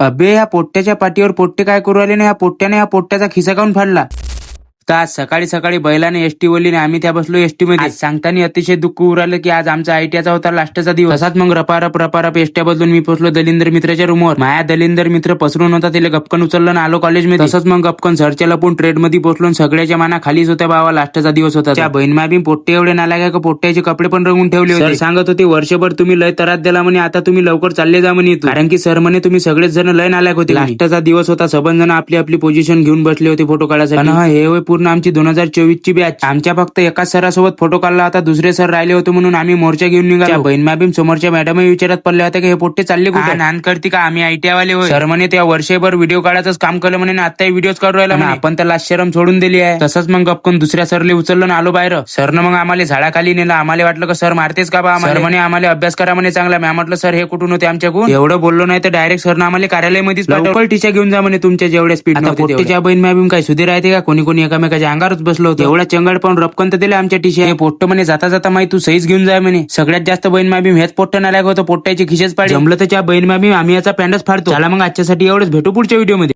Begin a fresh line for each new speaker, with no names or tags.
अबे या पोट्ट्याच्या पाठीवर पोट्टे काय करू राहिले ना, या पोट्ट्याने या पोट्ट्याचा खिसा काऊन फाडला. तर आज सकाळी सकाळी बैलाने एसटी वरली आम्ही त्या बसलो एसटी मध्ये. सांगताना अतिशय दुःख उरालं की आज आमचा आयटीआचा होता लास्टचा दिवस. तसाच मग रपारप एसट्या बदलून मी पोचलो दलिंदर मित्राच्या रूमवर. माया दलिंदर मित्र पसरून होता, तिला गपकन उचललं ना आलो कॉलेजमध्ये. तसंच मग गपकन सरच्या लपून ट्रेड मध्ये पोचलो. सगळ्याच्या माना खालीच होत्या बाबा, लास्टचा दिवस होता. त्या बहीण पोट्टे एवढे नालायक का पोट्ट्याचे कपडे पण रंगून ठेवले होते. सर सांगत होते वर्षभर तुम्ही लय त्रास दिला म्हणे, आता तुम्ही लवकर चालले जा म्हणे, कारण की सर म्हणे तुम्ही सगळेच जण लय नालायक होते. लास्टचा दिवस होता, सबंध जण आपली आपली पोझिशन घेऊन बसले होते फोटो काढायसाठी. हे होय पूर्ण आमची 2024 ची बॅच. आमच्या फक्त एकाच सरासोबत फोटो काढला होता, दुसरे सर राहिले होते म्हणून आम्ही मोर्चा घेऊन निघालो. बहीण समोरच्या मॅडमही विचारत पडले होते की हे पोट्टे चालले कुठे, नान करते का आम्ही आयटीआय वाले होय. सर म्हणे त्या वर्षभर व्हिडिओ काढायच काम केलं म्हणे, आताही व्हिडिओज काढू राहिला म्हणे, आपण तर लास्ट शरम सोडून दिली आहे. तसंच मग गपकन दुसऱ्या सरले उचललं ना आलो बाहेर. सरनं मग आम्हाला झाडाखाली नेलं. आम्हाला वाटलं का सर मारतेच का बा. सर म्हणे आम्हाला अभ्यास करा म्हणे चांगला. मी म्हटलं सर हे कुठून होते आमच्याकडून. एवढं बोललो नाही तर डायरेक्ट सरनं आम्हाला कार्यालयामध्येच लवकर टीचर घेऊन जा म्हणे तुमच्या जेवढ्या स्पीड. पोट्टेच्या बहीण मॅबीम काय सुधीर राहते का, कोणी कोणी एकामेकाच्या अंगावरच बसलो होतो. एवढा चंगड पण रपकन तर दिले आमच्या टीचर. हे पोट्ट म्हणे जाता जाता माहिती तू सहीच घेऊन जाय म्हणे. सगळ्यात जास्त बहीण मॅबीम हेच पोट्ट नालायक होतं, पोट्ट्याचे खिशेच पाडे. जमलं तर बहीण मॅबीम आम्ही याचा पॅन्डच फाडतो. चला मग आजच्यासाठी एवढंच, भेटू पुढच्या व्हिडिओ मध्ये.